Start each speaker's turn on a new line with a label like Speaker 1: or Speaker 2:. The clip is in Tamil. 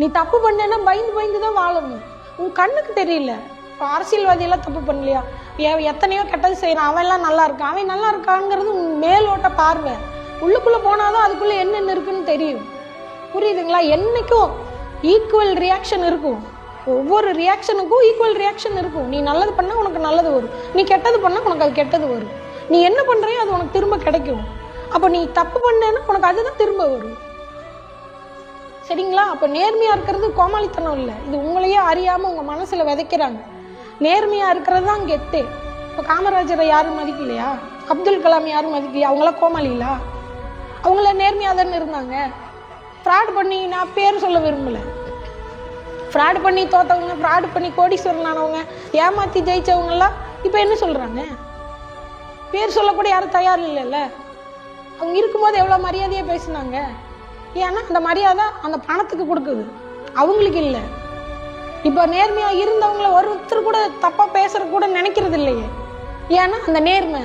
Speaker 1: நீ தப்பு பண்ணேன்னா பயந்து பயந்து தான் வாழணும். உன் கண்ணுக்கு தெரியல. இப்போ அரசியல்வாதியெல்லாம் தப்பு பண்ணலையா? எத்தனையோ கெட்டது செய்யறான், அவன் எல்லாம் நல்லா இருக்கான். அவன் நல்லா இருக்காங்கிறது மேலோட்ட பார்வை. உள்ளுக்குள்ள போனாதான் அதுக்குள்ள என்னென்ன இருக்குன்னு தெரியும். புரியுதுங்களா? என்னைக்கும் ஈக்குவல் ரியாக்ஷன் இருக்கும். ஒவ்வொரு ரியாக்ஷனுக்கும் ஈக்குவல் ரியாக்ஷன் இருக்கும். நீ நல்லது பண்ணா உனக்கு நல்லது வரும், நீ கெட்டது பண்ணா உனக்கு அது கெட்டது வரும். நீ என்ன பண்றியோ அது உனக்கு திரும்ப கிடைக்கும். அப்போ நீ தப்பு பண்ணேன்னா உனக்கு அதுதான் திரும்ப வரும். சரிங்களா? அப்போ நேர்மையா இருக்கிறது கோமாளித்தனம் இல்லை. இது உங்களையே அறியாம உங்க மனசுல விதைக்கிறாங்க. நேர்மையா இருக்கிறது தான் கெத்து. இப்போ காமராஜரை யாரும் மதிக்கலையா? அப்துல் கலாம் யாரும் மதிக்கலையா? அவங்களாம் கோமாளிகளா? அவங்கள நேர்மையா தானே இருந்தாங்க. ஃப்ராட் பண்ணி, நான் பேர் சொல்ல விரும்பல, ஃப்ராட் பண்ணி தோத்தவங்க, ஃப்ராட் பண்ணி கோடீஸ்வரன் ஆனவங்க, ஏமாத்தி ஜெயிச்சவங்கலாம் இப்போ என்ன சொல்றாங்க? பேர் சொல்லக்கூட யாரும் தயார் இல்லைல்ல. அவங்க இருக்கும்போது எவ்வளோ மரியாதையாக பேசினாங்க. ஏன்னா அந்த மரியாதை அந்த பணத்துக்கு கொடுக்குது, அவங்களுக்கு இல்லை. இப்போ நேர்மையாக இருந்தவங்கள ஒருத்தர் கூட தப்பாக பேசுற கூட நினைக்கிறது இல்லையே. ஏன்னா அந்த நேர்மை